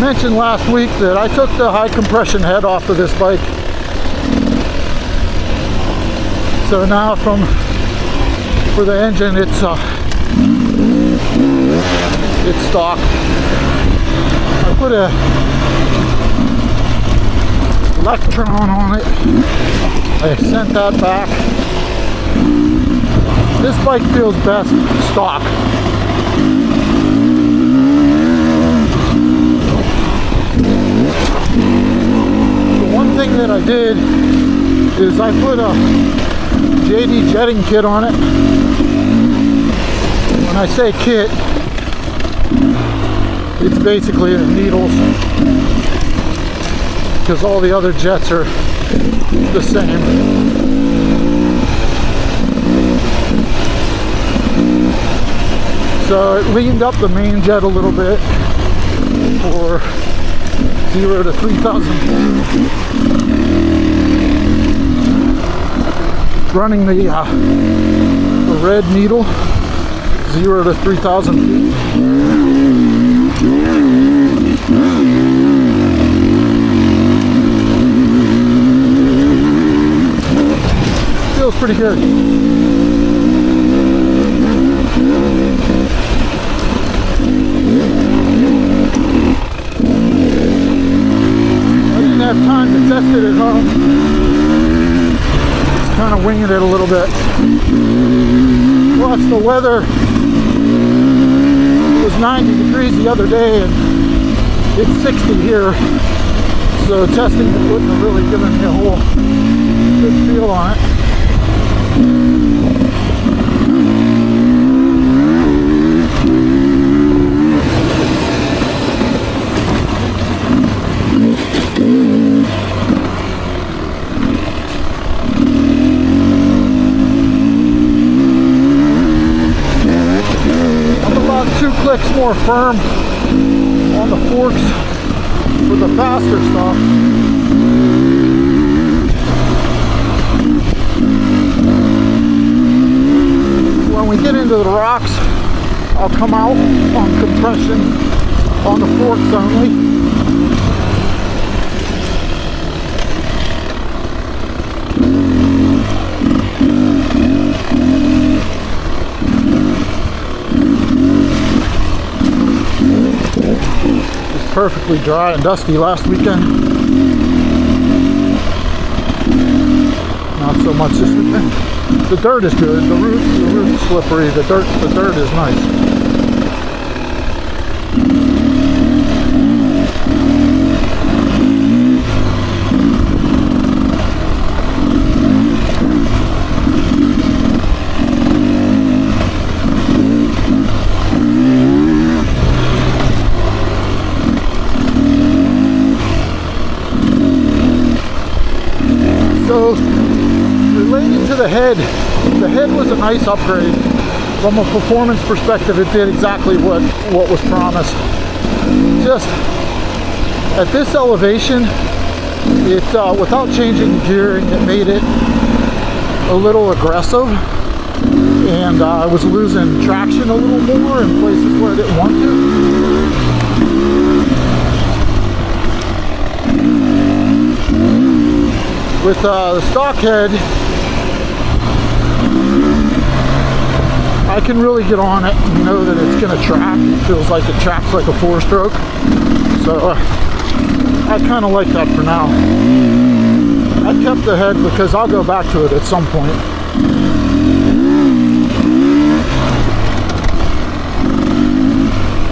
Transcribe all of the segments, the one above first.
mentioned last week that I took the high compression head off of this bike. So now for the engine, it's stock. I put a electron on it. I sent that back. This bike feels best stock. The one thing that I did is I put a JD jetting kit on it. When I say kit, it's basically the needles, because all the other jets are the same. So it leaned up the main jet a little bit for 0 to 3,000 feet. Running the red needle, 0 to 3,000 feet. Feels pretty good. I didn't have time to test it at home. Just kind of winging it a little bit. Watch the weather. It was 90 degrees the other day and it's 60 here. So testing it wouldn't have really given me a whole good feel on it. Clicks more firm on the forks for the faster stuff. When we get into the rocks, I'll come out on compression on the forks only. Perfectly dry and dusty last weekend. Not so much this weekend. The dirt is good. The root is slippery. The dirt is nice. So, relating to the head was a nice upgrade. From a performance perspective, it did exactly what was promised. Just at this elevation, it without changing the gearing, it made it a little aggressive, and I was losing traction a little more in places where I didn't want to. With the stock head, I can really get on it and know that it's going to track. It feels like it tracks like a 4-stroke. So I kind of like that for now. I kept the head because I'll go back to it at some point.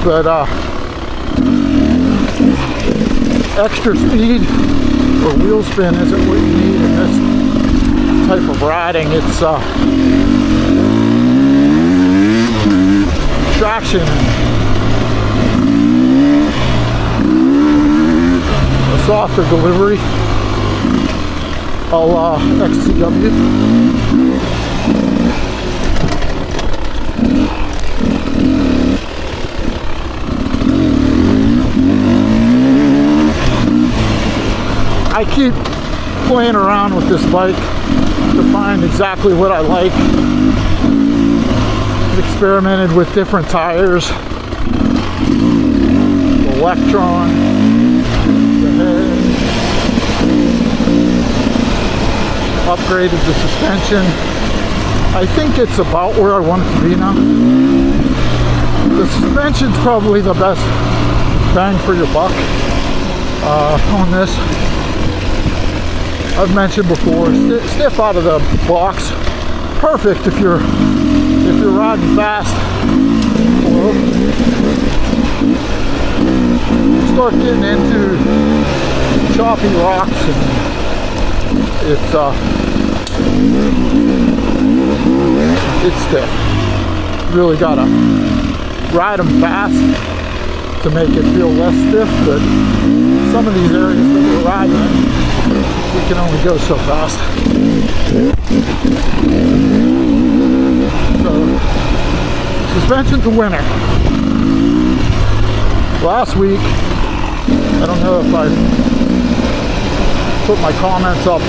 But extra speed or wheel spin isn't what you need in this type of riding. It's traction, a softer delivery. I'll XCW. I keep playing around with this bike to find exactly what I like. I've experimented with different tires, electron, upgraded the suspension. I think it's about where I want it to be now. The suspension's probably the best bang for your buck on this. I've mentioned before, stiff out of the box. Perfect if you're riding fast. Or start getting into choppy rocks, and it's stiff. Really gotta ride them fast to make it feel less stiff, but some of these areas that we're riding in, we can only go so fast. So, suspension's a winner. Last week, I don't know if I put my comments up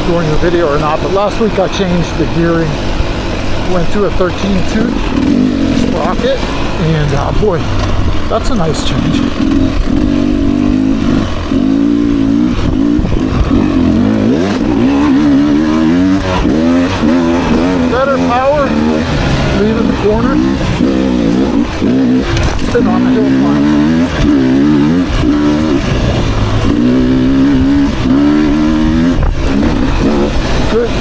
during the video or not, but last week I changed the gearing. Went to a 13 tooth sprocket, and boy, that's a nice change. Better power, leaving the corner, sitting on the hill climb.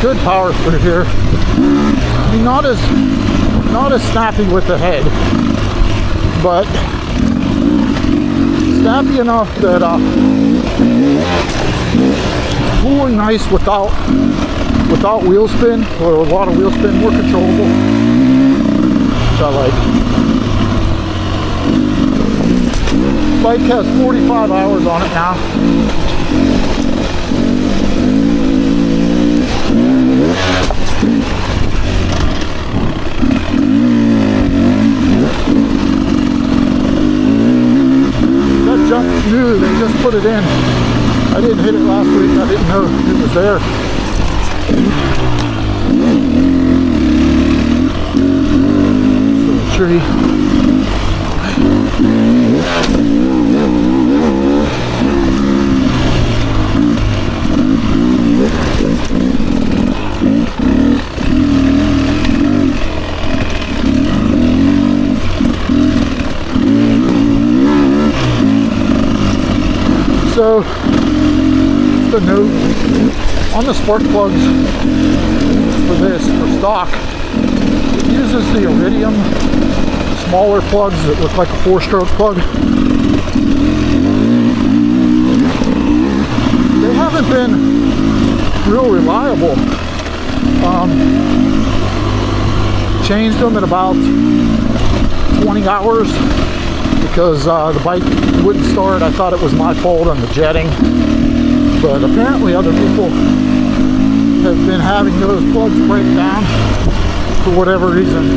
Good power through here. I mean, not as snappy with the head, but snappy enough that pulling nice without wheel spin, or a lot of wheel spin, more controllable, which I like. Bike has 45 hours on it now. That jump's new, they just put it in. I didn't hit it last week, I didn't know it was there. So, tree. So, the note on the spark plugs for this, for stock, it uses the iridium smaller plugs that look like a 4-stroke plug. They haven't been real reliable. Changed them in about 20 hours because the bike wouldn't start. I thought it was my fault on the jetting, but apparently other people have been having those plugs break down for whatever reason.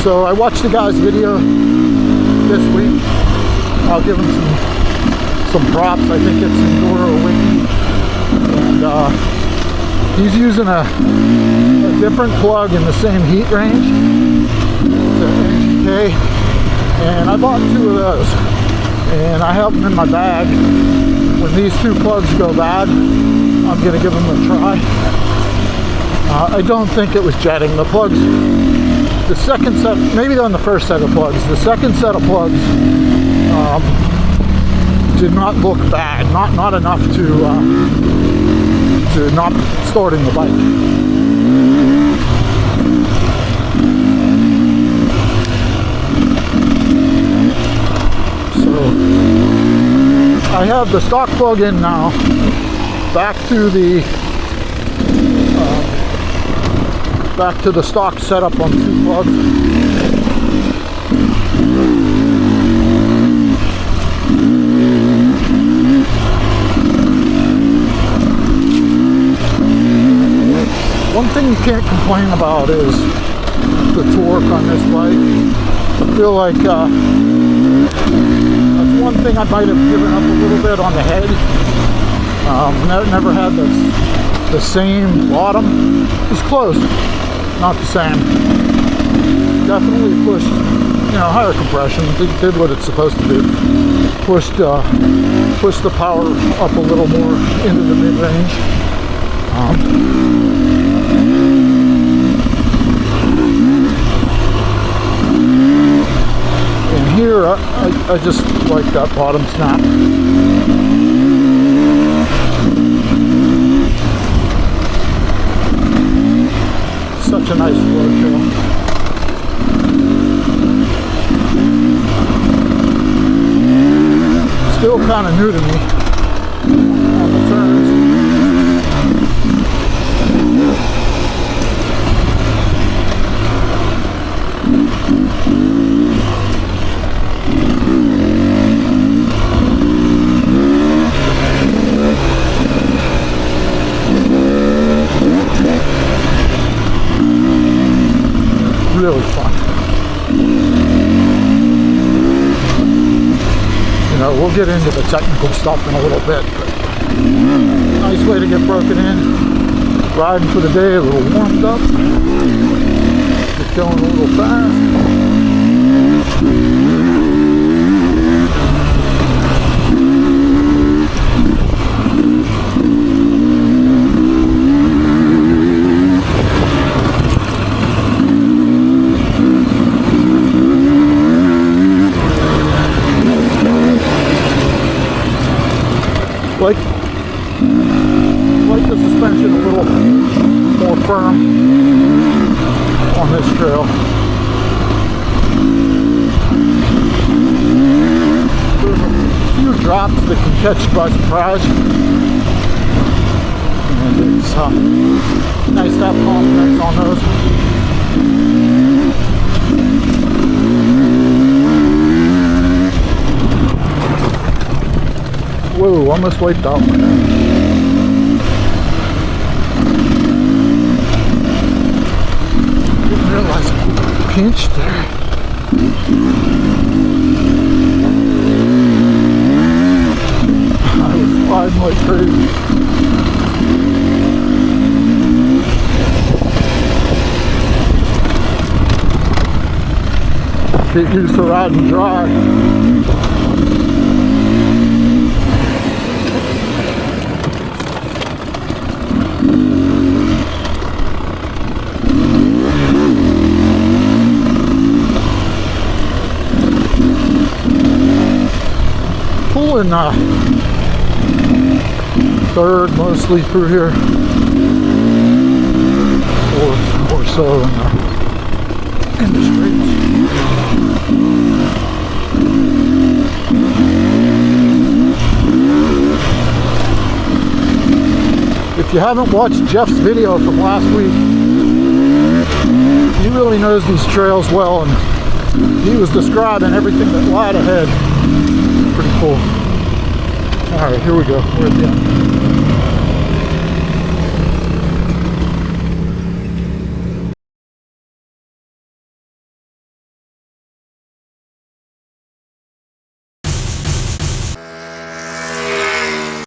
So I watched the guy's video this week. I'll give him some props. I think it's Enduro Wiki, and he's using a different plug in the same heat range. It's an NGK, and I bought 2 of those, and I have them in my bag. When these 2 plugs go bad, I'm going to give them a try. I don't think it was jetting. The plugs, the second set, maybe on the first set of plugs, the second set of plugs did not look bad. Not enough to not starting the bike. So I have the stock plug in now. Back to the stock setup on 2 plugs. One thing you can't complain about is the torque on this bike. I feel like that's one thing I might have given up a little bit on the head. Never had the same bottom. It's close, not the same. Definitely pushed, higher compression. Did what it's supposed to do. Pushed the power up a little more into the mid-range. And here, I just like that bottom snap. Such a nice flow trail. Still kind of new to me on the turns. Really fun. You know, we'll get into the technical stuff in a little bit, but nice way to get broken in. Riding for the day, a little warmed up. Just going a little fast. Like the suspension a little more firm on this trail. There's a few drops that can catch you by surprise, and it's nice to have confidence on those. Whoa, almost wiped out. Didn't realize it pinched there. I was sliding like crazy. Get used to riding dry. Pulling third mostly through here, or so in the streets. If you haven't watched Jeff's video from last week, he really knows these trails well, and he was describing everything that lied ahead. Pretty cool. Alright, here we go. We're at the end.